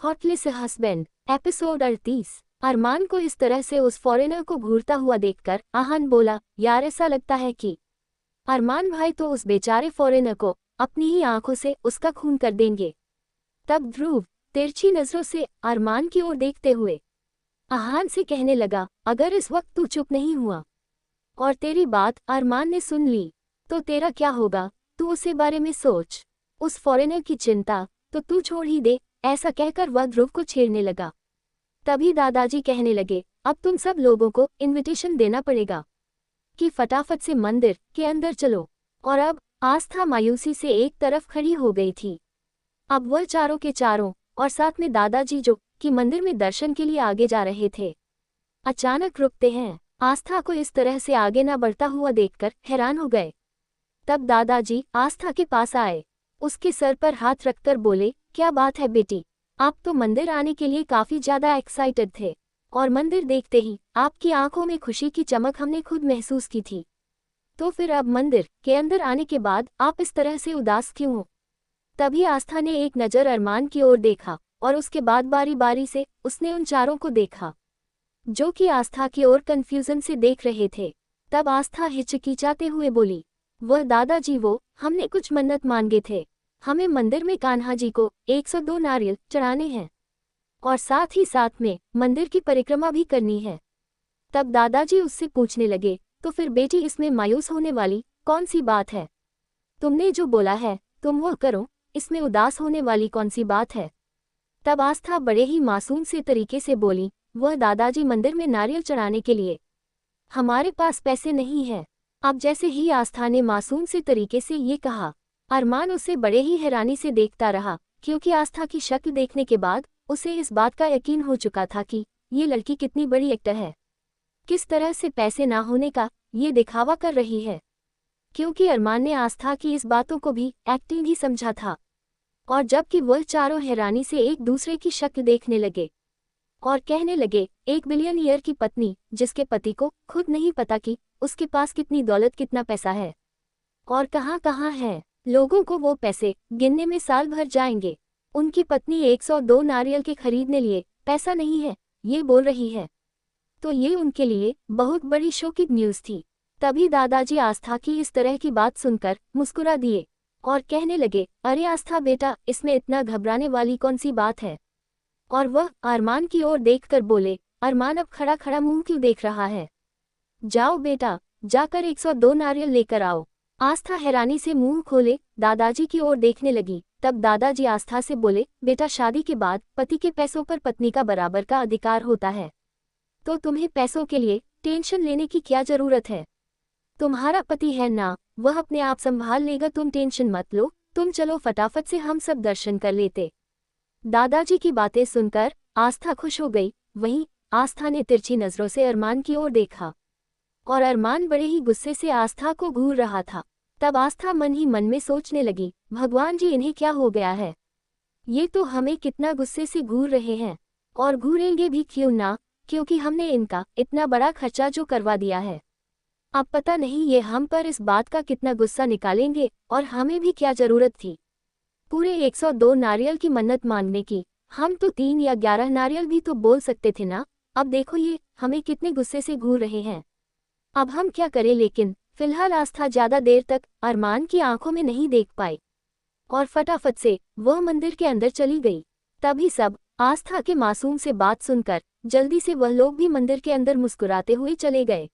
Hotlist husband episode 38। अरमान को इस तरह से उस फॉरेनर को घूरता हुआ देखकर आहान बोला, यार ऐसा लगता है कि अरमान भाई तो उस बेचारे फॉरेनर को अपनी ही आंखों से उसका खून कर देंगे। तब ध्रुव तिरछी नजरों से अरमान की ओर देखते हुए आहान से कहने लगा, अगर इस वक्त तू चुप नहीं हुआ और तेरी बात अरमान ने सुन ली तो तेरा क्या होगा, तू उसे बारे में सोच। उस फॉरेनर की चिंता तो तू छोड़ ही दे। ऐसा कहकर वह ध्रुव को छेड़ने लगा। तभी दादाजी कहने लगे, अब तुम सब लोगों को इनविटेशन देना पड़ेगा कि फटाफट से मंदिर के अंदर चलो। और अब आस्था मायूसी से एक तरफ खड़ी हो गई थी। अब वह चारों के चारों और साथ में दादाजी जो कि मंदिर में दर्शन के लिए आगे जा रहे थे, अचानक रुकते हैं। आस्था को इस तरह से आगे न बढ़ता हुआ देखकर हैरान हो गए। तब दादाजी आस्था के पास आए, उसके सर पर हाथ रखकर बोले, क्या बात है बेटी, आप तो मंदिर आने के लिए काफी ज्यादा एक्साइटेड थे और मंदिर देखते ही आपकी आंखों में खुशी की चमक हमने खुद महसूस की थी, तो फिर अब मंदिर के अंदर आने के बाद आप इस तरह से उदास क्यों हो? तभी आस्था ने एक नज़र अरमान की ओर देखा और उसके बाद बारी बारी से उसने उन चारों को देखा जो कि आस्था की ओर कंफ्यूजन से देख रहे थे। तब आस्था हिचकिचाते हुए बोली, वह दादाजी वो हमने कुछ मन्नत मांगे थे, हमें मंदिर में कान्हा जी को 102 नारियल चढ़ाने हैं और साथ ही साथ में मंदिर की परिक्रमा भी करनी है। तब दादाजी उससे पूछने लगे, तो फिर बेटी इसमें मायूस होने वाली कौन सी बात है? तुमने जो बोला है तुम वो करो, इसमें उदास होने वाली कौन सी बात है? तब आस्था बड़े ही मासूम से तरीके से बोली, वह दादाजी मंदिर में नारियल चढ़ाने के लिए हमारे पास पैसे नहीं है। अब जैसे ही आस्था ने मासूम से तरीके से ये कहा, अरमान उसे बड़े ही हैरानी से देखता रहा, क्योंकि आस्था की शक्ल देखने के बाद उसे इस बात का यकीन हो चुका था कि ये लड़की कितनी बड़ी एक्टर है, किस तरह से पैसे ना होने का ये दिखावा कर रही है। क्योंकि अरमान ने आस्था की इस बातों को भी एक्टिंग ही समझा था। और जबकि वह चारों हैरानी से एक दूसरे की शक्ल देखने लगे और कहने लगे, 1 बिलियनियर की पत्नी जिसके पति को खुद नहीं पता कि उसके पास कितनी दौलत कितना पैसा है और कहाँ कहाँ है, लोगों को वो पैसे गिनने में साल भर जाएंगे, उनकी पत्नी 102 नारियल के खरीदने लिए पैसा नहीं है ये बोल रही है, तो ये उनके लिए बहुत बड़ी शॉकिंग न्यूज़ थी। तभी दादाजी आस्था की इस तरह की बात सुनकर मुस्कुरा दिए और कहने लगे, अरे आस्था बेटा, इसमें इतना घबराने वाली कौन सी बात है? और वह अरमान की ओर देखकर बोले, अरमान अब खड़ा खड़ा मुंह क्यों देख रहा है, जाओ बेटा जाकर 102 नारियल लेकर आओ। आस्था हैरानी से मुंह खोले दादाजी की ओर देखने लगी। तब दादाजी आस्था से बोले, बेटा शादी के बाद पति के पैसों पर पत्नी का बराबर का अधिकार होता है, तो तुम्हें पैसों के लिए टेंशन लेने की क्या जरूरत है? तुम्हारा पति है ना, वह अपने आप संभाल लेगा, तुम टेंशन मत लो, तुम चलो फटाफट से हम सब दर्शन कर लेते। दादाजी की बातें सुनकर आस्था खुश हो गई। वहीं आस्था ने तिरछी नजरों से अरमान की ओर देखा और अरमान बड़े ही गुस्से से आस्था को घूर रहा था। तब आस्था मन ही मन में सोचने लगी, भगवान जी इन्हें क्या हो गया है, ये तो हमें कितना गुस्से से घूर रहे हैं और घूरेंगे भी क्यों ना, क्योंकि हमने इनका इतना बड़ा खर्चा जो करवा दिया है। अब पता नहीं ये हम पर इस बात का कितना गुस्सा निकालेंगे, और हमें भी क्या जरूरत थी पूरे 102 नारियल की मन्नत मांगने की, हम तो 3 या 11 नारियल भी तो बोल सकते थे ना। अब देखो ये हमें कितने गुस्से से घूर रहे हैं, अब हम क्या करें? लेकिन फिलहाल आस्था ज्यादा देर तक अरमान की आंखों में नहीं देख पाई और फटाफट से वह मंदिर के अंदर चली गई। तभी सब आस्था के मासूम से बात सुनकर जल्दी से वह लोग भी मंदिर के अंदर मुस्कुराते हुए चले गए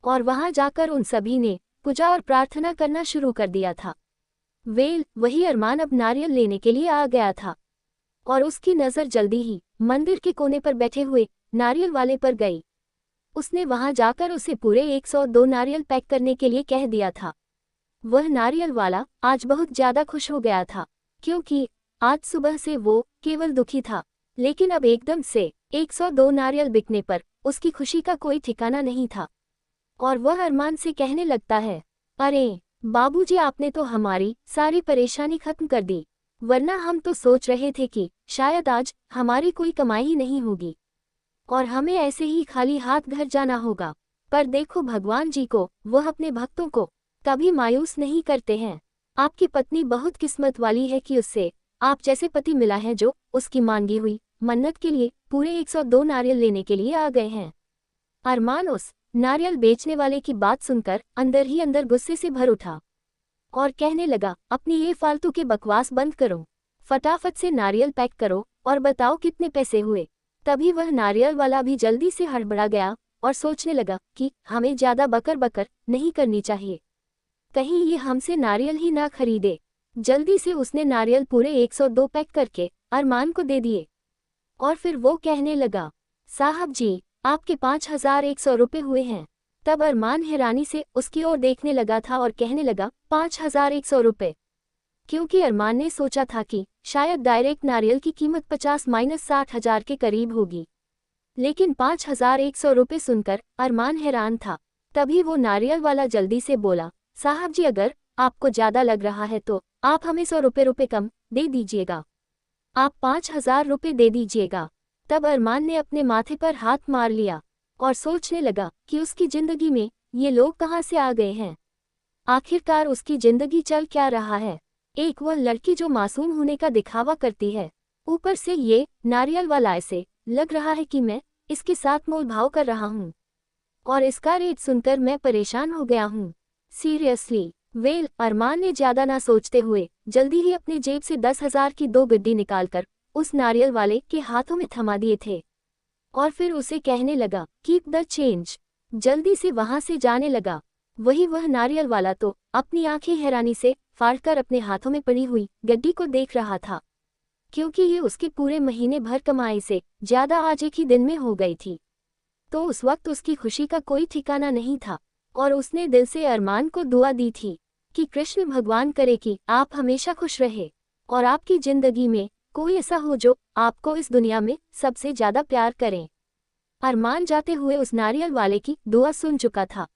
और वहां जाकर उन सभी ने पूजा और प्रार्थना करना शुरू कर दिया था। वही अरमान अब नारियल लेने के लिए आ गया था और उसकी नज़र जल्दी ही मंदिर के कोने पर बैठे हुए नारियल वाले पर गई। उसने वहां जाकर उसे पूरे 102 नारियल पैक करने के लिए कह दिया था। वह नारियल वाला आज बहुत ज्यादा खुश हो गया था, क्योंकि आज सुबह से वो केवल दुखी था, लेकिन अब एकदम से 102 नारियल बिकने पर उसकी खुशी का कोई ठिकाना नहीं था। और वह अरमान से कहने लगता है, अरे बाबूजी, आपने तो हमारी सारी परेशानी खत्म कर दी, वरना हम तो सोच रहे थे कि शायद आज हमारी कोई कमाई ही नहीं होगी और हमें ऐसे ही खाली हाथ घर जाना होगा। पर देखो भगवान जी को, वह अपने भक्तों को कभी मायूस नहीं करते हैं। आपकी पत्नी बहुत किस्मत वाली है कि उससे आप जैसे पति मिला है जो उसकी मांगी हुई मन्नत के लिए पूरे 102 नारियल लेने के लिए आ गए हैं। अरमान उस नारियल बेचने वाले की बात सुनकर अंदर ही अंदर गुस्से से भर उठा और कहने लगा, अपनी ये फालतू के बकवास बंद करो, फटाफट से नारियल पैक करो और बताओ कितने पैसे हुए। तभी वह नारियल वाला भी जल्दी से हड़बड़ा गया और सोचने लगा कि हमें ज्यादा बकर बकर नहीं करनी चाहिए, कहीं ये हमसे नारियल ही ना खरीदे। जल्दी से उसने नारियल पूरे 102 पैक करके अरमान को दे दिए और फिर वो कहने लगा, साहब जी आपके 5100 रुपये हुए हैं। तब अरमान हैरानी से उसकी ओर देखने लगा था और कहने लगा, 5100 रुपये? क्योंकि अरमान ने सोचा था कि शायद डायरेक्ट नारियल की कीमत 50-60 हजार के करीब होगी, लेकिन 5100 रुपये सुनकर अरमान हैरान था। तभी वो नारियल वाला जल्दी से बोला, साहब जी अगर आपको ज्यादा लग रहा है तो आप हमें 100 रुपये कम दे दीजिएगा, आप 5000 रुपये दे दीजिएगा। तब अरमान ने अपने माथे पर हाथ मार लिया और सोचने लगा कि उसकी जिंदगी में ये लोग कहाँ से आ गए हैं, आखिरकार उसकी जिंदगी चल क्या रहा है। एक वह लड़की जो मासूम होने का दिखावा करती है, ऊपर से ये नारियल वाला, ऐसे लग रहा है कि मैं इसके साथ मोल भाव कर रहा हूँ और इसका रेट सुनकर मैं परेशान हो गया हूँ। सीरियसली वेल, अरमान ने ज्यादा ना सोचते हुए जल्दी ही अपने जेब से 10,000 की 2 गड्डी निकालकर उस नारियल वाले के हाथों में थमा दिए थे और फिर उसे कहने लगा, कीप द चेंज। जल्दी से वहां से जाने लगा। वह नारियल वाला तो अपनी आंखें हैरानी से फाड़कर अपने हाथों में पड़ी हुई गड्डी को देख रहा था, क्योंकि ये उसके पूरे महीने भर कमाई से ज्यादा आज एक ही दिन में हो गई थी। तो उस वक्त उसकी खुशी का कोई ठिकाना नहीं था और उसने दिल से अरमान को दुआ दी थी कि कृष्ण भगवान करे कि आप हमेशा खुश रहे और आपकी जिंदगी में कोई ऐसा हो जो आपको इस दुनिया में सबसे ज्यादा प्यार करें। अरमान जाते हुए उस नारियल वाले की दुआ सुन चुका था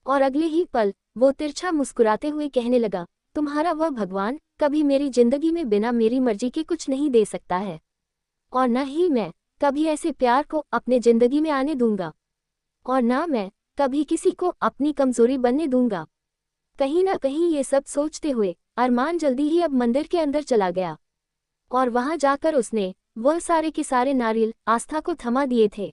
और अगले ही पल वो तिरछा मुस्कुराते हुए कहने लगा, तुम्हारा वह भगवान कभी मेरी जिंदगी में बिना मेरी मर्जी के कुछ नहीं दे सकता है और न ही मैं कभी ऐसे प्यार को अपने जिंदगी में आने दूंगा और ना मैं कभी किसी को अपनी कमजोरी बनने दूंगा। कहीं ना कहीं ये सब सोचते हुए अरमान जल्दी ही अब मंदिर के अंदर चला गया और वहां जाकर उसने वह सारे के सारे नारियल आस्था को थमा दिए थे।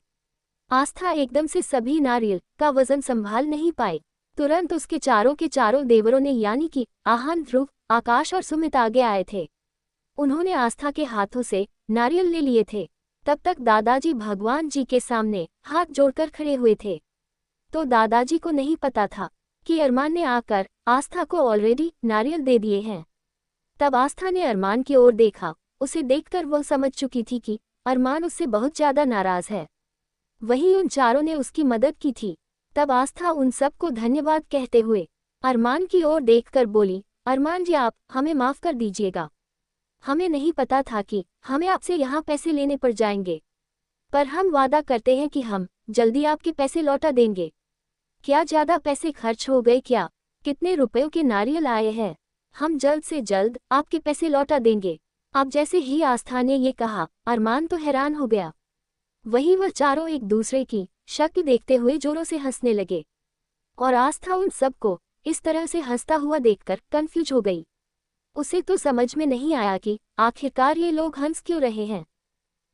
आस्था एकदम से सभी नारियल का वजन संभाल नहीं पाए। तुरंत उसके चारों के चारों देवरों ने यानी कि आहान, ध्रुव, आकाश और सुमित आगे आए थे। उन्होंने आस्था के हाथों से नारियल ले लिए थे। तब तक दादाजी भगवान जी के सामने हाथ जोड़कर खड़े हुए थे। तो दादाजी को नहीं पता था कि अरमान ने आकर आस्था को ऑलरेडी नारियल दे दिए हैं। तब आस्था ने अरमान की ओर देखा। उसे देखकर वह समझ चुकी थी कि अरमान उससे बहुत ज्यादा नाराज है। वहीं उन चारों ने उसकी मदद की थी। तब आस्था उन सबको धन्यवाद कहते हुए अरमान की ओर देखकर बोली, अरमान जी आप हमें माफ कर दीजिएगा, हमें नहीं पता था कि हमें आपसे यहाँ पैसे लेने पड़ जाएंगे, पर हम वादा करते हैं कि हम जल्दी आपके पैसे लौटा देंगे। क्या ज्यादा पैसे खर्च हो गए क्या? कितने रुपयों के नारियल आए हैं? हम जल्द से जल्द आपके पैसे लौटा देंगे। अब जैसे ही आस्था ने ये कहा, अरमान तो हैरान हो गया। वहीं वह चारों एक दूसरे की शक्ल देखते हुए जोरों से हंसने लगे और आस्था उन सबको इस तरह से हंसता हुआ देखकर कंफ्यूज हो गई। उसे तो समझ में नहीं आया कि आखिरकार ये लोग हंस क्यों रहे हैं।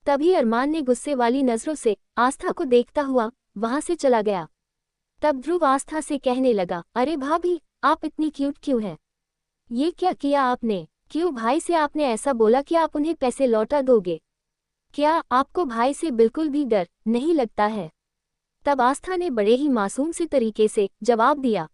तभी अरमान ने गुस्से वाली नजरों से आस्था को देखता हुआ वहां से चला गया। तब ध्रुव आस्था से कहने लगा, अरे भाभी आप इतनी क्यूट क्यों हैं? ये क्या किया आपने? क्यों भाई से आपने ऐसा बोला कि आप उन्हें पैसे लौटा दोगे? क्या आपको भाई से बिल्कुल भी डर नहीं लगता है? तब आस्था ने बड़े ही मासूम से तरीके से जवाब दिया,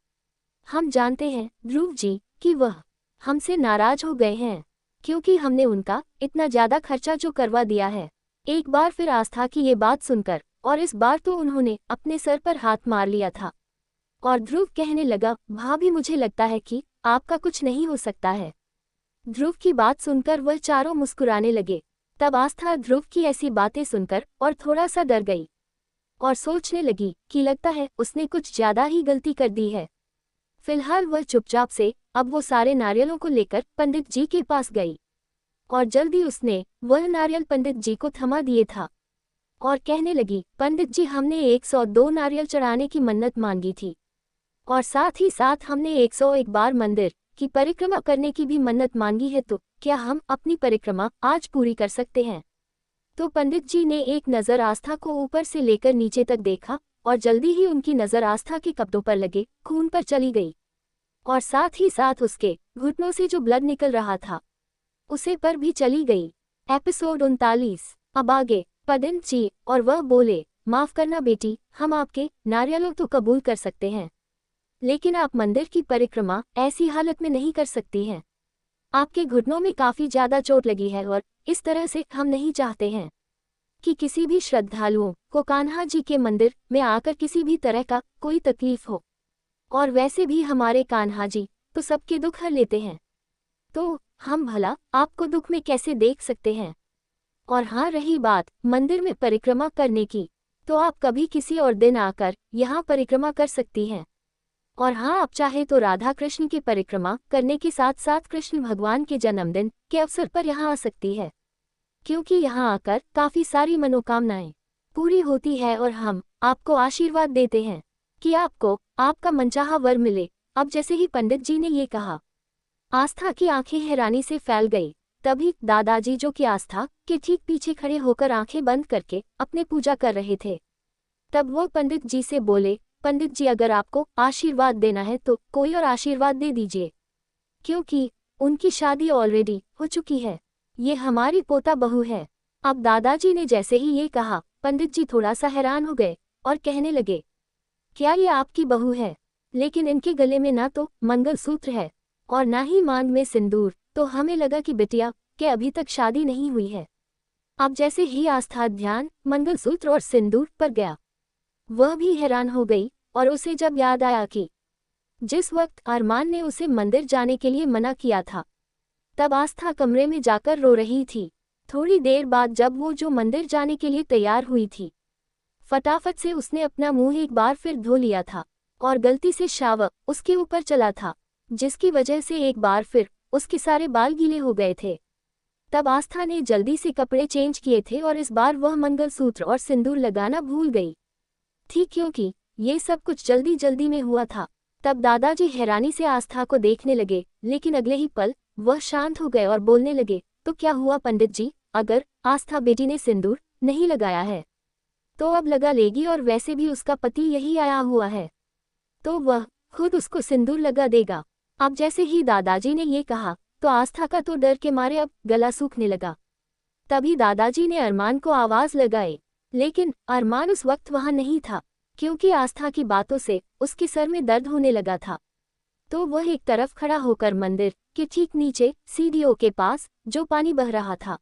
हम जानते हैं ध्रुव जी कि वह हमसे नाराज हो गए हैं क्योंकि हमने उनका इतना ज्यादा खर्चा जो करवा दिया है। एक बार फिर आस्था की ये बात सुनकर, और इस बार तो उन्होंने अपने सर पर हाथ मार लिया था और ध्रुव कहने लगा, भाभी मुझे लगता है कि आपका कुछ नहीं हो सकता है। ध्रुव की बात सुनकर वह चारों मुस्कुराने लगे। तब आस्था ध्रुव की ऐसी बातें सुनकर और थोड़ा सा डर गई और सोचने लगी कि लगता है उसने कुछ ज्यादा ही गलती कर दी है। फिलहाल वह चुपचाप से अब वो सारे नारियलों को लेकर पंडित जी के पास गई और जल्दी उसने वह नारियल पंडित जी को थमा दिए था और कहने लगी, पंडित जी हमने 102 नारियल चढ़ाने की मन्नत मांगी थी और साथ ही साथ हमने 101 बार मंदिर कि परिक्रमा करने की भी मन्नत मांगी है, तो क्या हम अपनी परिक्रमा आज पूरी कर सकते हैं? तो पंडित जी ने एक नज़र आस्था को ऊपर से लेकर नीचे तक देखा और जल्दी ही उनकी नज़र आस्था के कपड़ों पर लगे खून पर चली गई और साथ ही साथ उसके घुटनों से जो ब्लड निकल रहा था उसे पर भी चली गई। एपिसोड 39। अब आगे पंडित जी और वह बोले, माफ करना बेटी, हम आपके नारियलों तो कबूल कर सकते हैं, लेकिन आप मंदिर की परिक्रमा ऐसी हालत में नहीं कर सकती हैं। आपके घुटनों में काफ़ी ज़्यादा चोट लगी है और इस तरह से हम नहीं चाहते हैं कि किसी भी श्रद्धालुओं को कान्हा जी के मंदिर में आकर किसी भी तरह का कोई तकलीफ हो। और वैसे भी हमारे कान्हा जी तो सबके दुख हर लेते हैं, तो हम भला आपको दुख में कैसे देख सकते हैं। और हाँ, रही बात मंदिर में परिक्रमा करने की, तो आप कभी किसी और दिन आकर यहाँ परिक्रमा कर सकती हैं। और हाँ, आप चाहे तो राधा कृष्ण की परिक्रमा करने के साथ साथ कृष्ण भगवान के जन्मदिन के अवसर पर यहाँ आ सकती है, क्योंकि यहाँ आकर काफ़ी सारी मनोकामनाएं पूरी होती है और हम आपको आशीर्वाद देते हैं कि आपको आपका मनचाहा वर मिले। अब जैसे ही पंडित जी ने ये कहा, आस्था की आंखें हैरानी से फैल गई। तभी दादाजी, जो कि आस्था के ठीक पीछे खड़े होकर आंखें बंद करके अपने पूजा कर रहे थे, तब वो पंडित जी से बोले, पंडित जी, अगर आपको आशीर्वाद देना है तो कोई और आशीर्वाद दे दीजिए, क्योंकि उनकी शादी ऑलरेडी हो चुकी है, ये हमारी पोता बहू है। अब दादाजी ने जैसे ही ये कहा, पंडित जी थोड़ा सा हैरान हो गए और कहने लगे, क्या ये आपकी बहू है? लेकिन इनके गले में ना तो मंगलसूत्र है और ना ही मांग में सिंदूर, तो हमें लगा कि बिटिया के अभी तक शादी नहीं हुई है। अब जैसे ही आस्था ध्यान मंगलसूत्र और सिंदूर पर गया, वह भी हैरान हो गई और उसे जब याद आया कि जिस वक्त अरमान ने उसे मंदिर जाने के लिए मना किया था, तब आस्था कमरे में जाकर रो रही थी। थोड़ी देर बाद जब वो जो मंदिर जाने के लिए तैयार हुई थी, फटाफट से उसने अपना मुंह एक बार फिर धो लिया था और गलती से शावर उसके ऊपर चला था, जिसकी वजह से एक बार फिर उसके सारे बाल गीले हो गए थे। तब आस्था ने जल्दी से कपड़े चेंज किए थे और इस बार वह मंगलसूत्र और सिंदूर लगाना भूल गई थी, क्योंकि ये सब कुछ जल्दी जल्दी में हुआ था। तब दादाजी हैरानी से आस्था को देखने लगे, लेकिन अगले ही पल वह शांत हो गए और बोलने लगे, तो क्या हुआ पंडित जी, अगर आस्था बेटी ने सिंदूर नहीं लगाया है तो अब लगा लेगी, और वैसे भी उसका पति यही आया हुआ है, तो वह खुद उसको सिंदूर लगा देगा। अब जैसे ही दादाजी ने ये कहा तो आस्था का तो डर के मारे अब गला सूखने लगा। तभी दादाजी ने अरमान को आवाज़ लगाई, लेकिन अरमान उस वक्त वहाँ नहीं था, क्योंकि आस्था की बातों से उसके सर में दर्द होने लगा था। तो वह एक तरफ खड़ा होकर मंदिर के ठीक नीचे सीढ़ियों के पास जो पानी बह रहा था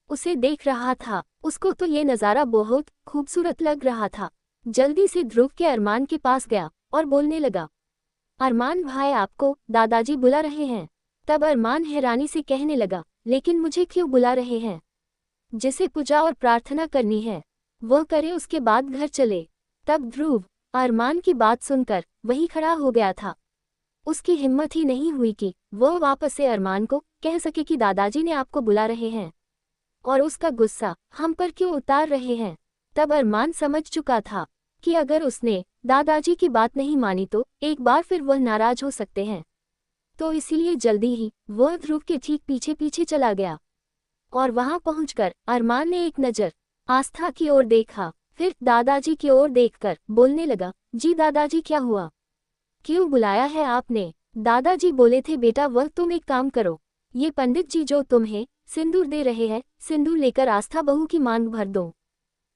उसे देख रहा था। उसको तो ये नज़ारा बहुत खूबसूरत लग रहा था। जल्दी से ध्रुव के अरमान के पास गया और बोलने लगा, अरमान भाई, आपको दादाजी बुला रहे हैं। तब अरमान हैरानी से कहने लगा, लेकिन मुझे क्यों बुला रहे हैं? जिसे पूजा और प्रार्थना करनी है वह करे, उसके बाद घर चले। तब ध्रुव अरमान की बात सुनकर वहीं खड़ा हो गया था। उसकी हिम्मत ही नहीं हुई कि वह वापस से अरमान को कह सके कि दादाजी ने आपको बुला रहे हैं और उसका गुस्सा हम पर क्यों उतार रहे हैं। तब अरमान समझ चुका था कि अगर उसने दादाजी की बात नहीं मानी तो एक बार फिर वह नाराज हो सकते हैं, तो इसीलिए जल्दी ही वह ध्रुव के ठीक पीछे पीछे चला गया और वहां पहुंचकर अरमान ने एक नज़र आस्था की ओर देखा, फिर दादाजी की ओर देखकर बोलने लगा, जी दादाजी, क्या हुआ, क्यों बुलाया है आपने? दादाजी बोले थे, बेटा वह तुम एक काम करो, ये पंडित जी जो तुम्हें सिंदूर दे रहे हैं, सिंदूर लेकर आस्था बहू की मांग भर दो,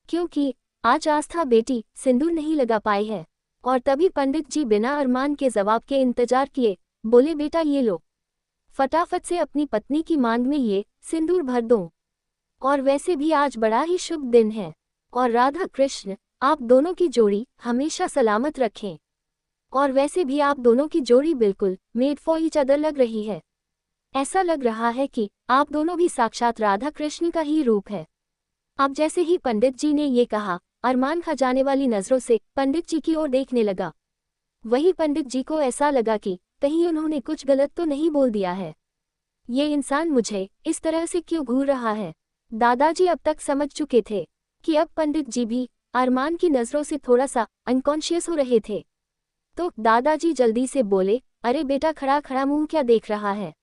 क्योंकि आज आस्था बेटी सिंदूर नहीं लगा पाई है। और तभी पंडित जी बिना अरमान के जवाब के इंतजार किए बोले, बेटा ये लो, फटाफट से अपनी पत्नी की मांग में ये सिंदूर भर दो। और वैसे भी आज बड़ा ही शुभ दिन है और राधा कृष्ण आप दोनों की जोड़ी हमेशा सलामत रखें। और वैसे भी आप दोनों की जोड़ी बिल्कुल मेड फॉर ईच अदर लग रही है। ऐसा लग रहा है कि आप दोनों भी साक्षात राधा कृष्ण का ही रूप है। अब जैसे ही पंडित जी ने ये कहा, अरमान खजाने वाली नज़रों से पंडित जी की ओर देखने लगा। वही पंडित जी को ऐसा लगा कि कहीं उन्होंने कुछ गलत तो नहीं बोल दिया है, ये इंसान मुझे इस तरह से क्यों घूर रहा है। दादाजी अब तक समझ चुके थे कि अब पंडित जी भी अरमान की नज़रों से थोड़ा सा अनकॉन्शियस हो रहे थे, तो दादाजी जल्दी से बोले, अरे बेटा खड़ा खड़ा मुंह क्या देख रहा है,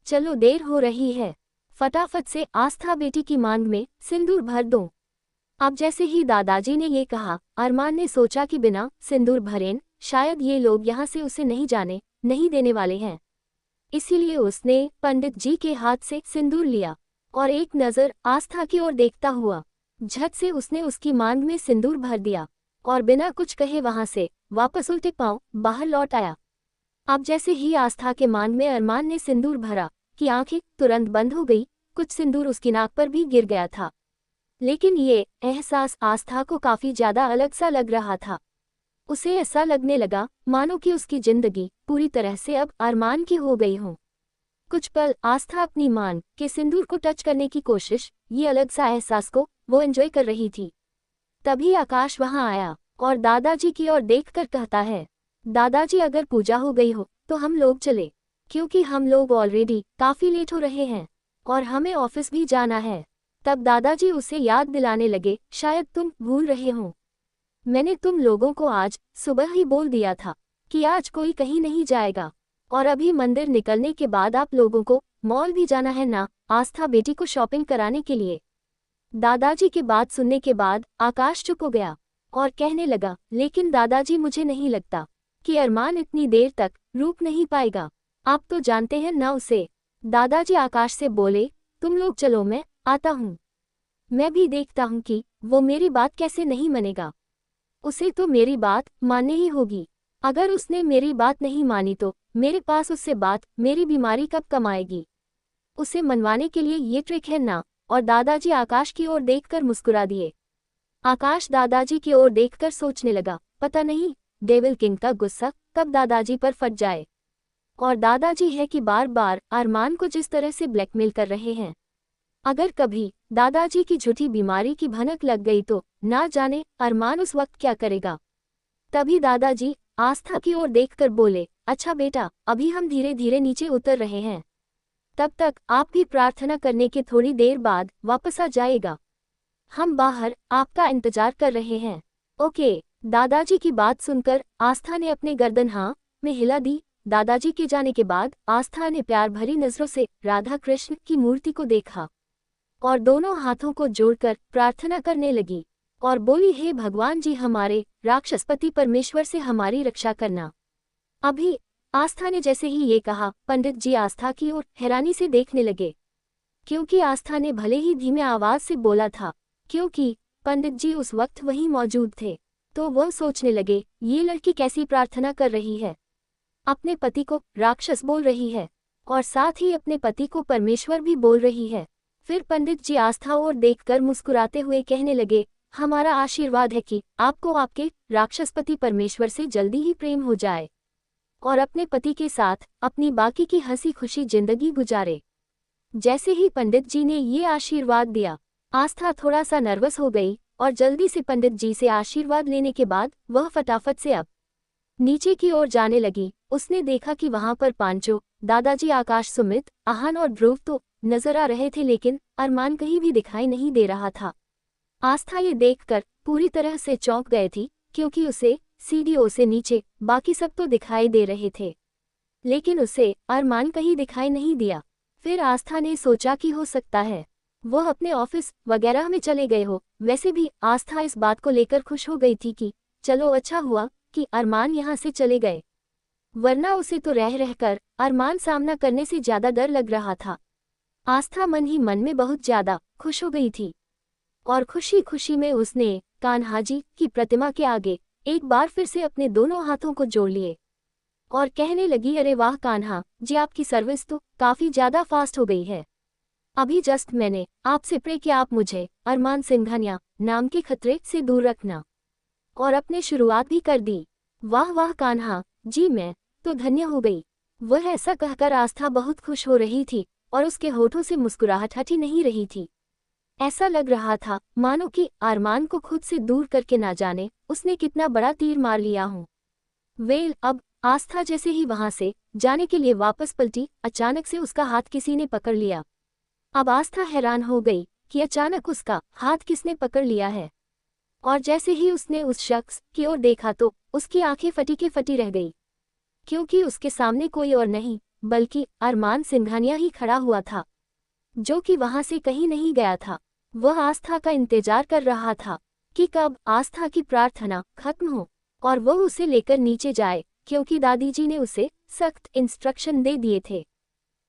चलो देर हो रही है, फटाफट से आस्था बेटी की मांग में सिंदूर भर दो। अब जैसे ही दादाजी ने ये कहा, अरमान ने सोचा कि बिना सिंदूर भरेन शायद ये लोग यहाँ से उसे नहीं जाने नहीं देने वाले हैं। इसीलिए उसने पंडित जी के हाथ से सिंदूर लिया और एक नज़र आस्था की ओर देखता हुआ झट से उसने उसकी मांग में सिंदूर भर दिया और बिना कुछ कहे वहां से वापस उल्टे पांव बाहर लौट आया। अब जैसे ही आस्था के मांग में अरमान ने सिंदूर भरा कि आंखें तुरंत बंद हो गई, कुछ सिंदूर उसकी नाक पर भी गिर गया था। लेकिन ये एहसास आस्था को काफी ज्यादा अलग सा लग रहा था। उसे ऐसा लगने लगा मानो कि उसकी जिंदगी पूरी तरह से अब अरमान की हो गई हो। कुछ पल आस्था अपनी मान के सिंदूर को टच करने की कोशिश, ये अलग सा एहसास को वो एंजॉय कर रही थी। तभी आकाश वहां आया और दादाजी की ओर देखकर कहता है, दादाजी अगर पूजा हो गई हो तो हम लोग चले, क्योंकि हम लोग ऑलरेडी काफी लेट हो रहे हैं और हमें ऑफिस भी जाना है। तब दादाजी उसे याद दिलाने लगे, शायद तुम भूल रहे हो, मैंने तुम लोगों को आज सुबह ही बोल दिया था कि आज कोई कहीं नहीं जाएगा और अभी मंदिर निकलने के बाद आप लोगों को मॉल भी जाना है ना, आस्था बेटी को शॉपिंग कराने के लिए। दादाजी की बात सुनने के बाद आकाश चुप हो गया और कहने लगा, लेकिन दादाजी मुझे नहीं लगता कि अरमान इतनी देर तक रुक नहीं पाएगा, आप तो जानते हैं ना उसे। दादाजी आकाश से बोले, तुम लोग चलो मैं आता हूँ, मैं भी देखता हूँ कि वो मेरी बात कैसे नहीं मानेगा। उसे तो मेरी बात माननी ही होगी, अगर उसने मेरी बात नहीं मानी तो मेरे पास उससे बात मेरी बीमारी कब कमाएगी, उसे मनवाने के लिए ये ट्रिक है ना। और दादाजी आकाश की ओर देखकर मुस्कुरा दिए। आकाश दादाजी की ओर देखकर सोचने लगा, पता नहीं डेविल किंग का गुस्सा कब दादाजी पर फट जाए। और दादाजी है कि बार बार अरमान को जिस तरह से ब्लैकमेल कर रहे हैं, अगर कभी दादाजी की झूठी बीमारी की भनक लग गई तो ना जाने अरमान उस वक्त क्या करेगा। तभी दादाजी आस्था की ओर देखकर बोले, अच्छा बेटा अभी हम धीरे धीरे नीचे उतर रहे हैं, तब तक आप भी प्रार्थना करने के थोड़ी देर बाद वापस आ जाएगा, हम बाहर आपका इंतजार कर रहे हैं। ओके। दादाजी की बात सुनकर आस्था ने अपने गर्दन हाँ में हिला दी। दादाजी के जाने के बाद आस्था ने प्यार भरी नजरों से राधा कृष्ण की मूर्ति को देखा और दोनों हाथों को जोड़कर प्रार्थना करने लगी और बोली, हे भगवान जी हमारे राक्षसपति परमेश्वर से हमारी रक्षा करना। अभी आस्था ने जैसे ही ये कहा, पंडित जी आस्था की ओर हैरानी से देखने लगे, क्योंकि आस्था ने भले ही धीमे आवाज से बोला था, क्योंकि पंडित जी उस वक्त वहीं मौजूद थे, तो वह सोचने लगे ये लड़की कैसी प्रार्थना कर रही है, अपने पति को राक्षस बोल रही है और साथ ही अपने पति को परमेश्वर भी बोल रही है। फिर पंडित जी आस्था और देखकर मुस्कुराते हुए कहने लगे, हमारा आशीर्वाद है कि आपको आपके राक्षसपति परमेश्वर से जल्दी ही प्रेम हो जाए और अपने पति के साथ अपनी बाकी की हंसी खुशी जिंदगी गुजारे। जैसे ही पंडित जी ने ये आशीर्वाद दिया, आस्था थोड़ा सा नर्वस हो गई और जल्दी से पंडित जी से आशीर्वाद लेने के बाद वह फटाफट से अब नीचे की ओर जाने लगी। उसने देखा कि वहां पर पांचों दादाजी, आकाश, सुमित, आहान और ध्रुव तो नजर आ रहे थे, लेकिन अरमान कहीं भी दिखाई नहीं दे रहा था। आस्था ये देखकर पूरी तरह से चौंक गए थी, क्योंकि उसे सीढ़ियों से नीचे बाकी सब तो दिखाई दे रहे थे, लेकिन उसे अरमान कहीं दिखाई नहीं दिया। फिर आस्था ने सोचा कि हो सकता है वह अपने ऑफिस वगैरह में चले गए हो। वैसे भी आस्था इस बात को लेकर खुश हो गई थी कि चलो अच्छा हुआ कि अरमान यहाँ से चले गए, वरना उसे तो रह रहकर अरमान सामना करने से ज्यादा डर लग रहा था। आस्था मन ही मन में बहुत ज्यादा खुश हो गई थी और खुशी खुशी में उसने कान्हा जी की प्रतिमा के आगे एक बार फिर से अपने दोनों हाथों को जोड़ लिए और कहने लगी, अरे वाह कान्हा जी, आपकी सर्विस तो काफी ज्यादा फास्ट हो गई है। अभी जस्ट मैंने आपसे प्रे किया, आप मुझे अरमान सिंघानिया नाम के खतरे से दूर रखना, और अपने शुरुआत भी कर दी। वाह वाह कान्हा जी, मैं तो धन्य हो गई। वह ऐसा कहकर आस्था बहुत खुश हो रही थी और उसके होठों से मुस्कुराहट हटी नहीं रही थी। ऐसा लग रहा था मानो कि अरमान को खुद से दूर करके ना जाने उसने कितना बड़ा तीर मार लिया हो। अब आस्था जैसे ही वहां से जाने के लिए वापस पलटी, अचानक से उसका हाथ किसी ने पकड़ लिया। अब आस्था हैरान हो गई कि अचानक उसका हाथ किसने पकड़ लिया है, और जैसे ही उसने उस शख्स की ओर देखा तो उसकी आंखें फटी के फटी रह गई। क्योंकि उसके सामने कोई और नहीं बल्कि अरमान सिंघानिया ही खड़ा हुआ था, जो कि वहां से कहीं नहीं गया था। वह आस्था का इंतजार कर रहा था कि कब आस्था की प्रार्थना खत्म हो और वह उसे लेकर नीचे जाए, क्योंकि दादी जी ने उसे सख्त इंस्ट्रक्शन दे दिए थे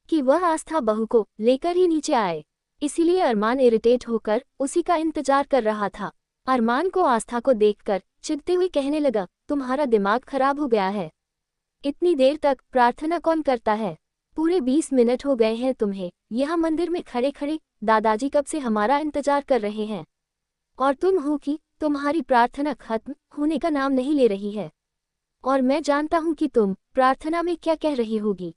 कि वह आस्था बहू को लेकर ही नीचे आए। इसीलिए अरमान इरिटेट होकर उसी का इंतजार कर रहा था। अरमान को आस्था को देखकर चिढ़ते हुए कहने लगा, तुम्हारा दिमाग खराब हो गया है, इतनी देर तक प्रार्थना कौन करता है? पूरे 20 मिनट हो गए हैं तुम्हें यहाँ मंदिर में खड़े खड़े, दादाजी कब से हमारा इंतजार कर रहे हैं और तुम हो कि तुम्हारी प्रार्थना खत्म होने का नाम नहीं ले रही है। और मैं जानता हूँ कि तुम प्रार्थना में क्या कह रही होगी।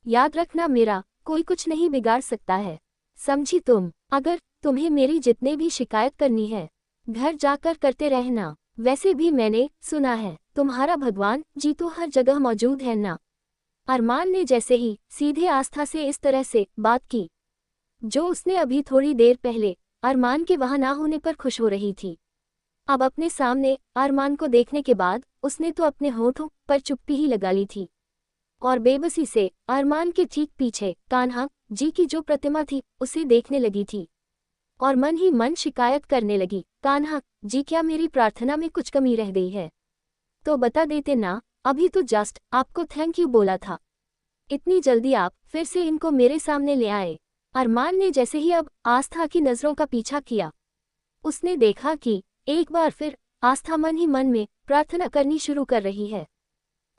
याद रखना, मेरा कोई कुछ नहीं बिगाड़ सकता है, समझी तुम? अगर तुम्हें मेरी जितने भी शिकायत करनी है घर जाकर करते रहना। वैसे भी मैंने सुना है तुम्हारा भगवान जी तो हर जगह मौजूद है ना। अरमान ने जैसे ही सीधे आस्था से इस तरह से बात की, जो उसने अभी थोड़ी देर पहले अरमान के वहां ना होने पर खुश हो रही थी, अब अपने सामने अरमान को देखने के बाद उसने तो अपने होठों पर चुप्पी ही लगा ली थी और बेबसी से अरमान के ठीक पीछे कान्हा जी की जो प्रतिमा थी उसे देखने लगी थी और मन ही मन शिकायत करने लगी, कान्हा जी क्या मेरी प्रार्थना में कुछ कमी रह गई है तो बता देते ना, अभी तो जस्ट आपको थैंक यू बोला था, इतनी जल्दी आप फिर से इनको मेरे सामने ले आए। अरमान ने जैसे ही अब आस्था की नजरों का पीछा किया, उसने देखा कि एक बार फिर आस्था मन ही मन में प्रार्थना करनी शुरू कर रही है,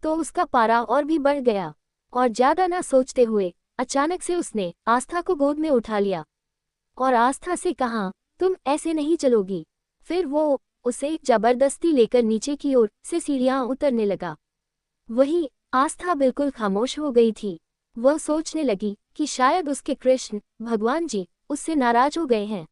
तो उसका पारा और भी बढ़ गया और ज्यादा ना सोचते हुए अचानक से उसने आस्था को गोद में उठा लिया और आस्था से कहा, तुम ऐसे नहीं चलोगी। फिर वो उसे जबरदस्ती लेकर नीचे की ओर से सीढ़ियां उतरने लगा। वही आस्था बिल्कुल खामोश हो गई थी। वह सोचने लगी कि शायद उसके कृष्ण भगवान जी उससे नाराज हो गए हैं,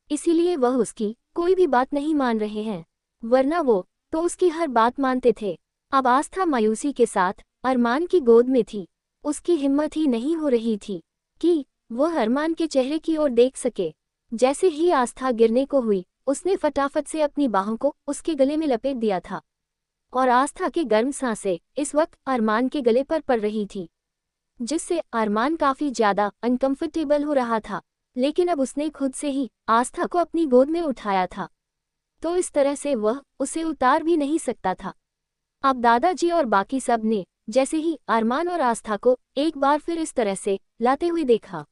इसीलिए वह उसकी कोई भी बात नहीं मान रहे हैं, वरना वो तो उसकी हर बात मानते थे। अब आस्था मायूसी के साथ अरमान की गोद में थी। उसकी हिम्मत ही नहीं हो रही थी कि वह अरमान के चेहरे की ओर देख सके। जैसे ही आस्था गिरने को हुई, उसने फटाफट से अपनी बाहों को उसके गले में लपेट दिया था और आस्था की गर्म सांसें इस वक्त अरमान के गले पर पड़ रही थी, जिससे अरमान काफी ज्यादा अनकंफर्टेबल हो रहा था। लेकिन अब उसने खुद से ही आस्था को अपनी गोद में उठाया था, तो इस तरह से वह उसे उतार भी नहीं सकता था। अब दादाजी और बाकी सब ने जैसे ही अरमान और आस्था को एक बार फिर इस तरह से लाते हुए देखा,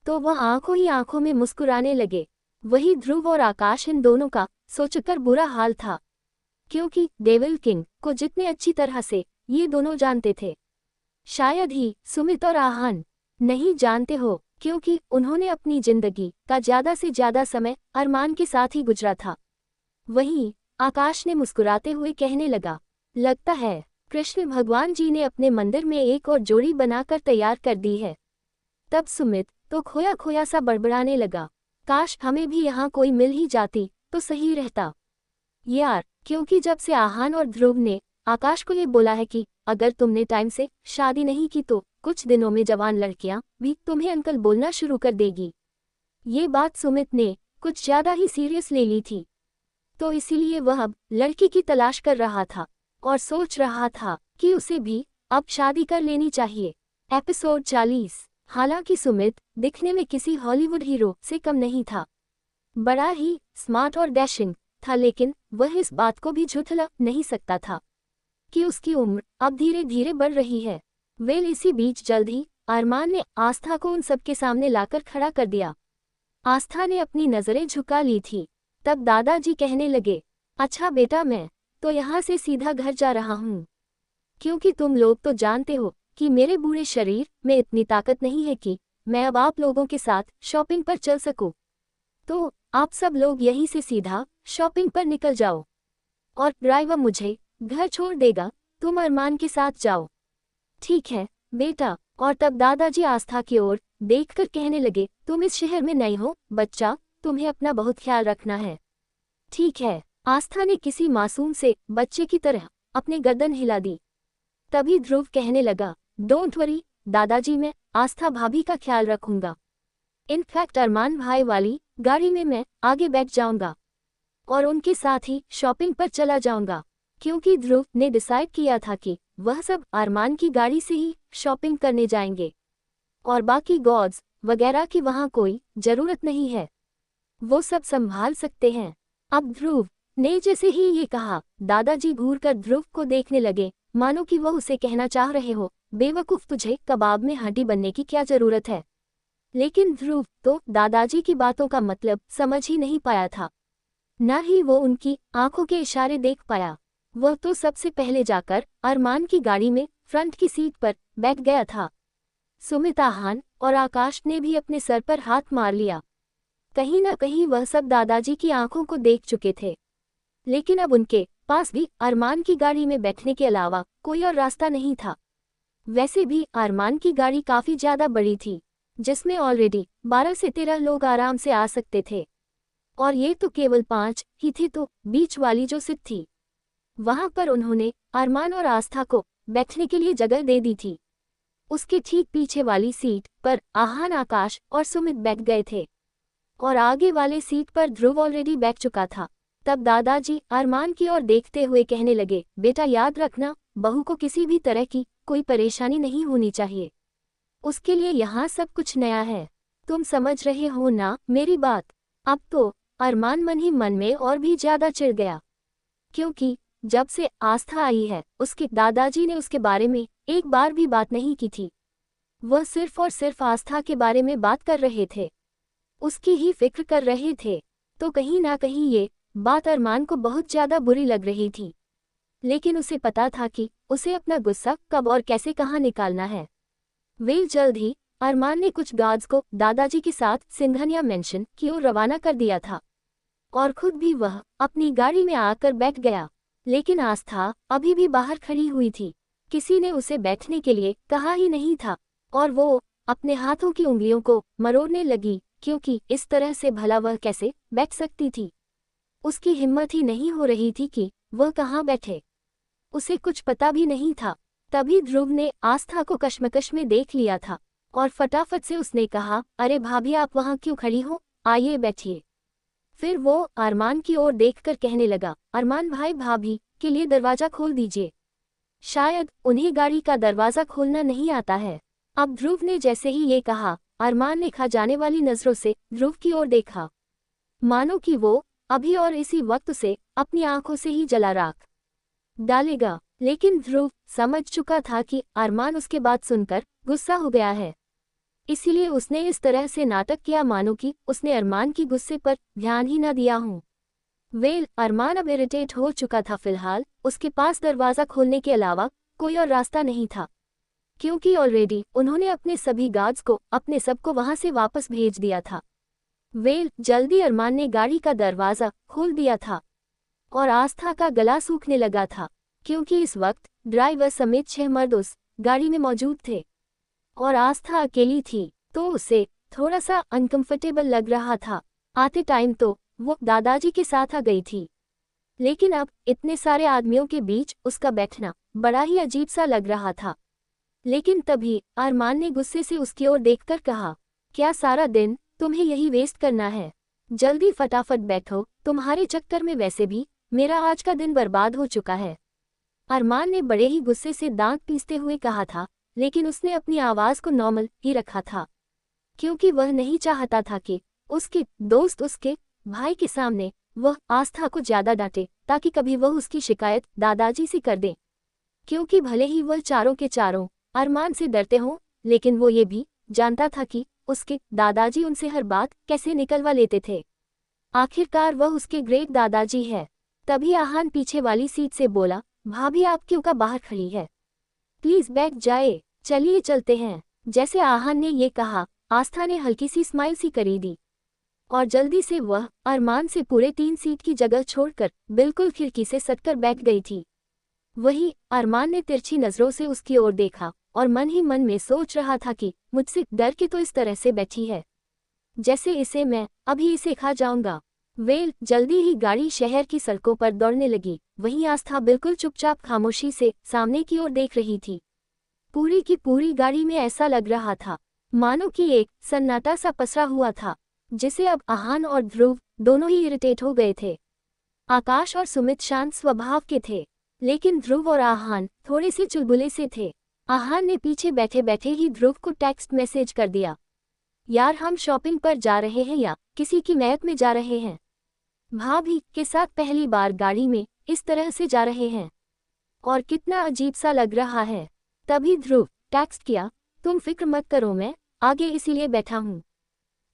तो वह आंखों ही आंखों में मुस्कुराने लगे। वही ध्रुव और आकाश इन दोनों का सोचकर बुरा हाल था, क्योंकि डेविल किंग को जितने अच्छी तरह से ये दोनों जानते थे, शायद ही सुमित और आहान नहीं जानते हो, क्योंकि उन्होंने अपनी जिंदगी का ज्यादा से ज्यादा समय अरमान के साथ ही गुजरा था। वहीं आकाश ने मुस्कुराते हुए कहने लगा, लगता है कृष्ण भगवान जी ने अपने मंदिर में एक और जोड़ी बनाकर तैयार कर दी है। तब सुमित तो खोया खोया सा बड़बड़ाने लगा, काश हमें भी यहाँ कोई मिल ही जाती तो सही रहता यार, क्योंकि जब से आहान और ध्रुव ने आकाश को ये बोला है कि अगर तुमने टाइम से शादी नहीं की तो कुछ दिनों में जवान लड़कियां भी तुम्हें अंकल बोलना शुरू कर देगी। ये बात सुमित ने कुछ ज्यादा ही सीरियस ले ली थी, तो इसीलिए वह अब लड़की की तलाश कर रहा था और सोच रहा था कि उसे भी अब शादी कर लेनी चाहिए। एपिसोड 40। हालांकि सुमित दिखने में किसी हॉलीवुड हीरो से कम नहीं था, बड़ा ही स्मार्ट और डैशिंग था, लेकिन वह इस बात को भी झुठला नहीं सकता था कि उसकी उम्र अब धीरे धीरे बढ़ रही है। वेल इसी बीच जल्द ही अरमान ने आस्था को उन सबके सामने लाकर खड़ा कर दिया। आस्था ने अपनी नजरें झुका ली थी। तब दादाजी कहने लगे, अच्छा बेटा, मैं तो यहाँ से सीधा घर जा रहा हूँ, क्योंकि तुम लोग तो जानते हो कि मेरे बूढ़े शरीर में इतनी ताकत नहीं है कि मैं अब आप लोगों के साथ शॉपिंग पर चल सकूं। तो आप सब लोग यहीं से सीधा शॉपिंग पर निकल जाओ और ड्राइवर मुझे घर छोड़ देगा, तुम अरमान के साथ जाओ। ठीक है बेटा। और तब दादाजी आस्था की ओर देखकर कहने लगे, तुम इस शहर में नई हो बच्चा, तुम्हें अपना बहुत ख्याल रखना है, ठीक है। आस्था ने किसी मासूम से बच्चे की तरह अपने गर्दन हिला दी। तभी ध्रुव कहने लगा, डोंट वरी दादाजी, मैं आस्था भाभी का ख्याल रखूंगा। इनफैक्ट अरमान भाई वाली गाड़ी में मैं आगे बैठ जाऊंगा और उनके साथ ही शॉपिंग पर चला जाऊंगा, क्योंकि ध्रुव ने डिसाइड किया था कि वह सब अरमान की गाड़ी से ही शॉपिंग करने जाएंगे और बाकी गॉड्स वगैरह की वहाँ कोई जरूरत नहीं है, वो सब संभाल सकते हैं। अब ध्रुव ने जैसे ही ये कहा, दादाजी घूरकर ध्रुव को देखने लगे, मानो कि वह उसे कहना चाह रहे हो, बेवकूफ, तुझे कबाब में हड्डी बनने की क्या जरूरत है। लेकिन ध्रुव तो दादाजी की बातों का मतलब समझ ही नहीं पाया था, न ही वो उनकी आंखों के इशारे देख पाया। वह तो सबसे पहले जाकर अरमान की गाड़ी में फ्रंट की सीट पर बैठ गया था। सुमित, आहान और आकाश ने भी अपने सर पर हाथ मार लिया। कहीं न कहीं वह सब दादाजी की आंखों को देख चुके थे, लेकिन अब उनके पास भी अरमान की गाड़ी में बैठने के अलावा कोई और रास्ता नहीं था। वैसे भी अरमान की गाड़ी काफी ज्यादा बड़ी थी, जिसमें ऑलरेडी 12 से 13 लोग आराम से आ सकते थे, और ये तो केवल 5 ही थे। तो बीच वाली जो सीट थी, वहां पर उन्होंने अरमान और आस्था को बैठने के लिए जगह दे दी थी। उसके ठीक पीछे वाली सीट पर आहान, आकाश और सुमित बैठ गए थे, और आगे वाले सीट पर ध्रुव ऑलरेडी बैठ चुका था। तब दादाजी अरमान की ओर देखते हुए कहने लगे, बेटा याद रखना, बहू को किसी भी तरह की कोई परेशानी नहीं होनी चाहिए, उसके लिए यहाँ सब कुछ नया है, तुम समझ रहे हो ना मेरी बात। अब तो अरमान मन ही मन में और भी ज्यादा चिढ़ गया, क्योंकि जब से आस्था आई है उसके दादाजी ने उसके बारे में एक बार भी बात नहीं की थी। वह सिर्फ और सिर्फ आस्था के बारे में बात कर रहे थे, उसकी ही फिक्र कर रहे थे। तो कहीं ना कहीं ये बात अरमान को बहुत ज्यादा बुरी लग रही थी, लेकिन उसे पता था कि उसे अपना गुस्सा कब और कैसे कहाँ निकालना है। वे जल्द ही अरमान ने कुछ गार्ड्स को दादाजी के साथ सिंघनिया मेंशन की ओर रवाना कर दिया था, और खुद भी वह अपनी गाड़ी में आकर बैठ गया। लेकिन आस्था अभी भी बाहर खड़ी हुई थी, किसी ने उसे बैठने के लिए कहा ही नहीं था, और वो अपने हाथों की उंगलियों को मरोड़ने लगी, क्योंकि इस तरह से भला वह कैसे बैठ सकती थी। उसकी हिम्मत ही नहीं हो रही थी कि वह कहाँ बैठे, उसे कुछ पता भी नहीं था। तभी ध्रुव ने आस्था को कश्मकश में देख लिया था, और फटाफट से उसने कहा, अरे भाभी, आप वहाँ क्यों खड़ी हो, आइए बैठिए। फिर वो अरमान की ओर देखकर कहने लगा, अरमान भाई, भाभी के लिए दरवाजा खोल दीजिए, शायद उन्हें गाड़ी का दरवाजा खोलना नहीं आता है। अब ध्रुव ने जैसे ही ये कहा, अरमान ने खा जाने वाली नजरों से ध्रुव की ओर देखा, मानो कि वो अभी और इसी वक्त से अपनी आंखों से ही जला राख डालेगा। लेकिन ध्रुव समझ चुका था कि अरमान उसके बात सुनकर गुस्सा हो गया है, इसीलिए उसने इस तरह से नाटक किया मानो कि उसने अरमान की गुस्से पर ध्यान ही न दिया हूँ। अरमान अब इरिटेट हो चुका था। फिलहाल उसके पास दरवाज़ा खोलने के अलावा कोई और रास्ता नहीं था, क्योंकि ऑलरेडी उन्होंने अपने सभी गार्ड्स को अपने सबको वहां से वापस भेज दिया था। जल्दी अरमान ने गाड़ी का दरवाज़ा खोल दिया था, और आस्था का गला सूखने लगा था, क्योंकि इस वक्त ड्राइवर समेत 6 मर्द उस गाड़ी में मौजूद थे, और आस्था अकेली थी, तो उसे थोड़ा सा अनकंफर्टेबल लग रहा था। आते टाइम तो वो दादाजी के साथ आ गई थी, लेकिन अब इतने सारे आदमियों के बीच उसका बैठना बड़ा ही अजीब सा लग रहा था। लेकिन तभी अरमान ने गुस्से से उसकी ओर देखकर कहा, क्या सारा दिन तुम्हें यही वेस्ट करना है, जल्दी फटाफट बैठो, तुम्हारे चक्कर में वैसे भी मेरा आज का दिन बर्बाद हो चुका है। अरमान ने बड़े ही गुस्से से दांत पीसते हुए कहा था, लेकिन उसने अपनी आवाज को नॉर्मल ही रखा था, क्योंकि वह नहीं चाहता था कि उसके दोस्त उसके भाई के सामने वह आस्था को ज्यादा डांटे, ताकि कभी वह उसकी शिकायत दादाजी से कर दे। क्योंकि भले ही वह चारों के चारों अरमान से डरते हों, लेकिन वो ये भी जानता था कि उसके दादाजी उनसे हर बात कैसे निकलवा लेते थे। आखिरकार वह उसके ग्रेट दादाजी है। तभी आहान पीछे वाली सीट से बोला, भाभी आप क्यों का बाहर खड़ी है, प्लीज बैठ जाए, चलिए चलते हैं। जैसे आहान ने ये कहा, आस्था ने हल्की सी स्माइल सी करी दी, और जल्दी से वह अरमान से पूरे 3 सीट की जगह छोड़कर बिल्कुल खिड़की से सटकर बैठ गई थी। वही अरमान ने तिरछी नजरों से उसकी ओर देखा, और मन ही मन में सोच रहा था कि मुझसे डर के तो इस तरह से बैठी है, जैसे इसे मैं अभी इसे खा जाऊंगा। जल्दी ही गाड़ी शहर की सड़कों पर दौड़ने लगी। वहीं आस्था बिल्कुल चुपचाप खामोशी से सामने की ओर देख रही थी। पूरी की पूरी गाड़ी में ऐसा लग रहा था मानो कि एक सन्नाटा सा पसरा हुआ था, जिसे अब आहान और ध्रुव दोनों ही इरिटेट हो गए थे। आकाश और सुमित शांत स्वभाव के थे, लेकिन ध्रुव और आहान थोड़े से चुलबुले से थे। आहान ने पीछे बैठे बैठे ही ध्रुव को टेक्स्ट मैसेज कर दिया, यार हम शॉपिंग पर जा रहे हैं या किसी की मैत में जा रहे हैं। भाभी के साथ पहली बार गाड़ी में इस तरह से जा रहे हैं और कितना अजीब सा लग रहा है। तभी ध्रुव टेक्स्ट किया, तुम फिक्र मत करो, मैं आगे इसीलिए बैठा हूँ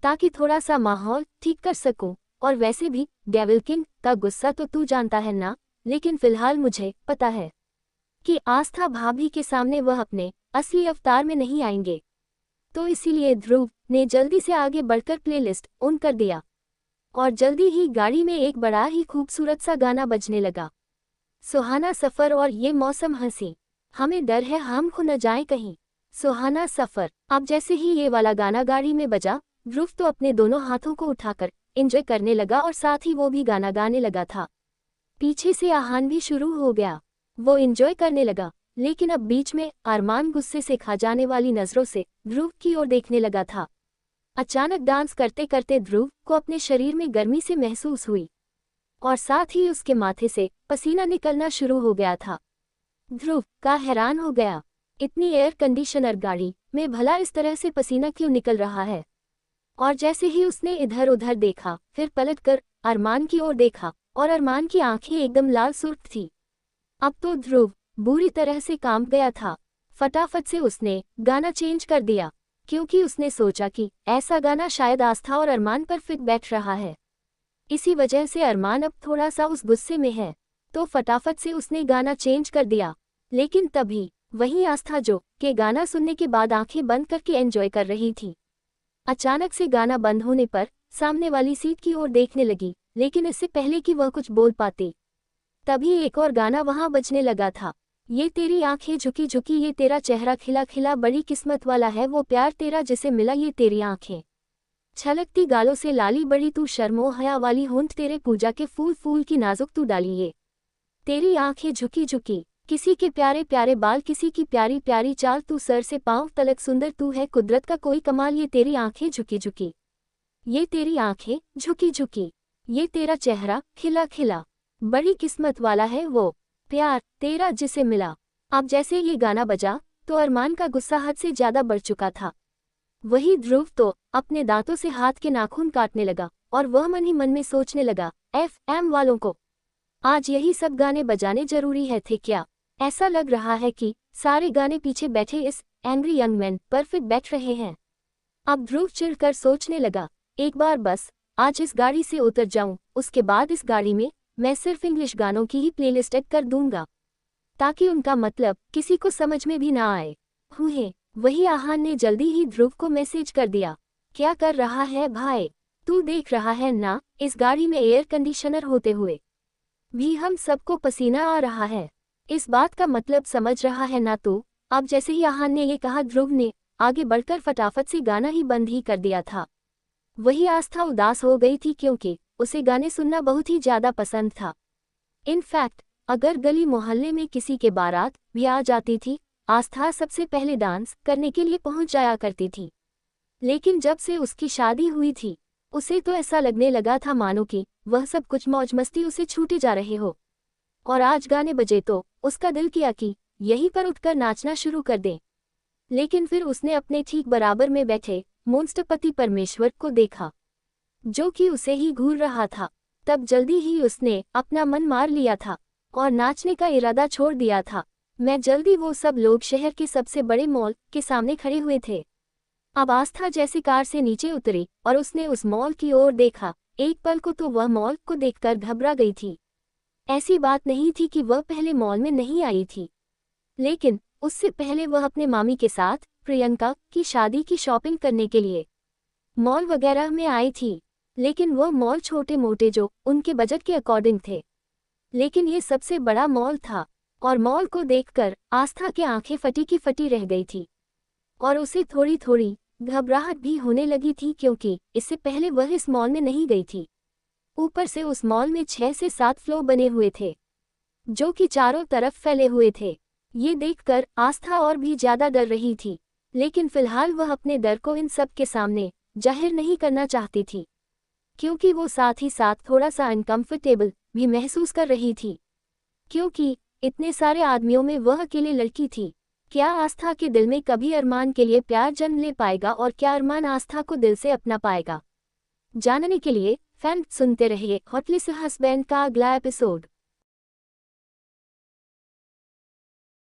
ताकि थोड़ा सा माहौल ठीक कर सकूं। और वैसे भी डेविल किंग का गुस्सा तो तू जानता है ना, लेकिन फिलहाल मुझे पता है कि आस्था भाभी के सामने वह अपने असली अवतार में नहीं आएंगे। तो इसीलिए ध्रुव ने जल्दी से आगे बढ़कर प्लेलिस्ट ऑन कर दिया और जल्दी ही गाड़ी में एक बड़ा ही खूबसूरत सा गाना बजने लगा, सुहाना सफ़र और ये मौसम हंसी, हमें डर है हम खो न जाएं कहीं, सुहाना सफ़र। अब जैसे ही ये वाला गाना गाड़ी में बजा, ध्रुव तो अपने दोनों हाथों को उठाकर एंजॉय करने लगा और साथ ही वो भी गाना गाने लगा था। पीछे से आहान भी शुरू हो गया, वो एंजॉय करने लगा। लेकिन अब बीच में अरमान गुस्से से खा जाने वाली नज़रों से ध्रुव की ओर देखने लगा था। अचानक डांस करते करते ध्रुव को अपने शरीर में गर्मी से महसूस हुई और साथ ही उसके माथे से पसीना निकलना शुरू हो गया था। ध्रुव का हैरान हो गया, इतनी एयर कंडीशनर गाड़ी में भला इस तरह से पसीना क्यों निकल रहा है। और जैसे ही उसने इधर उधर देखा, फिर पलटकर अरमान की ओर देखा और अरमान की आंखें एकदम लाल सुर्ख थी। अब तो ध्रुव बुरी तरह से कांप गया था। फटाफट से उसने गाना चेंज कर दिया क्योंकि उसने सोचा कि ऐसा गाना शायद आस्था और अरमान पर फिट बैठ रहा है। इसी वजह से अरमान अब थोड़ा सा उस गुस्से में है, तो फटाफट से उसने गाना चेंज कर दिया। लेकिन तभी वहीं आस्था जो के गाना सुनने के बाद आंखें बंद करके एंजॉय कर रही थी, अचानक से गाना बंद होने पर सामने वाली सीट की ओर देखने लगी। लेकिन इससे पहले कि वह कुछ बोल पाती, तभी एक और गाना वहां बजने लगा था, ये तेरी आंखें झुकी झुकी, ये तेरा चेहरा खिला खिला, बड़ी किस्मत वाला है वो प्यार तेरा जिसे मिला, ये तेरी आंखें छलकती गालों से लाली बड़ी, तू शर्मो हया वाली होंठ तेरे पूजा के फूल फूल की नाजुक तू डाली, ये तेरी आंखें झुकी झुकी, किसी के प्यारे प्यारे बाल, किसी की प्यारी प्यारी चाल, तू सर से पांव तलक सुंदर, तू है कुदरत का कोई कमाल, ये तेरी आंखें झुकी झुकी, ये तेरी आंखें झुकी झुकी, ये तेरा चेहरा खिला खिला, बड़ी किस्मत वाला है वो प्यार तेरा जिसे मिला। अब जैसे ये गाना बजा तो अरमान का गुस्सा हद से ज्यादा बढ़ चुका था। वही ध्रुव तो अपने दांतों से हाथ के नाखून काटने लगा और वह मन ही मन में सोचने लगा, FM वालों को आज यही सब गाने बजाने जरूरी है थे क्या। ऐसा लग रहा है कि सारे गाने पीछे बैठे इस एंग्री यंग मैन पर फिट बैठ रहे हैं। अब ध्रुव चिढ़कर सोचने लगा, एक बार बस आज इस गाड़ी से उतर जाऊं, उसके बाद इस गाड़ी में मैं सिर्फ इंग्लिश गानों की ही प्लेलिस्ट ऐड कर दूंगा ताकि उनका मतलब किसी को समझ में भी ना आए। हुए वही आहान ने जल्दी ही ध्रुव को मैसेज कर दिया, क्या कर रहा है भाई, तू देख रहा है ना इस गाड़ी में एयर कंडीशनर होते हुए भी हम सबको पसीना आ रहा है, इस बात का मतलब समझ रहा है ना तू। अब जैसे ही आहान ने ये कहा, ध्रुव ने आगे बढ़कर फटाफट से गाना ही बंद ही कर दिया था। वही आस्था उदास हो गई थी क्योंकि उसे गाने सुनना बहुत ही ज्यादा पसंद था। इनफैक्ट अगर गली मोहल्ले में किसी के बारात भी आ जाती थी, आस्था सबसे पहले डांस करने के लिए पहुंच जाया करती थी। लेकिन जब से उसकी शादी हुई थी, उसे तो ऐसा लगने लगा था मानो कि वह सब कुछ मौज मस्ती उसे छूटे जा रहे हो। और आज गाने बजे तो उसका दिल किया कि यहीं पर उठकर नाचना शुरू कर दे। लेकिन फिर उसने अपने ठीक बराबर में बैठे मोंस्टपति परमेश्वर को देखा जो कि उसे ही घूर रहा था। तब जल्दी ही उसने अपना मन मार लिया था और नाचने का इरादा छोड़ दिया था। मैं जल्दी वो सब लोग शहर के सबसे बड़े मॉल के सामने खड़े हुए थे। अब आस्था जैसी कार से नीचे उतरी और उसने उस मॉल की ओर देखा। एक पल को तो वह मॉल को देखकर घबरा गई थी। ऐसी बात नहीं थी कि वह पहले मॉल में नहीं आई थी, लेकिन उससे पहले वह अपने मामी के साथ प्रियंका की शादी की शॉपिंग करने के लिए मॉल वगैरह में आई थी। लेकिन वह मॉल छोटे मोटे जो उनके बजट के अकॉर्डिंग थे, लेकिन ये सबसे बड़ा मॉल था और मॉल को देखकर आस्था की आंखें फटी की फटी रह गई थी और उसे थोड़ी थोड़ी घबराहट भी होने लगी थी क्योंकि इससे पहले वह इस मॉल में नहीं गई थी। ऊपर से उस मॉल में 6 से 7 फ्लोर बने हुए थे जो कि चारों तरफ फैले हुए थे। ये देखकर आस्था और भी ज्यादा डर रही थी, लेकिन फिलहाल वह अपने डर को इन सब के सामने जाहिर नहीं करना चाहती थी क्योंकि वो साथ ही साथ थोड़ा सा अनकंफर्टेबल भी महसूस कर रही थी क्योंकि इतने सारे आदमियों में वह अकेली लड़की थी। क्या आस्था के दिल में कभी अरमान के लिए प्यार जन्म ले पाएगा और क्या अरमान आस्था को दिल से अपना पाएगा? जानने के लिए फैन सुनते रहिए हॉटलिस्ट हस्बैंड का अगला एपिसोड।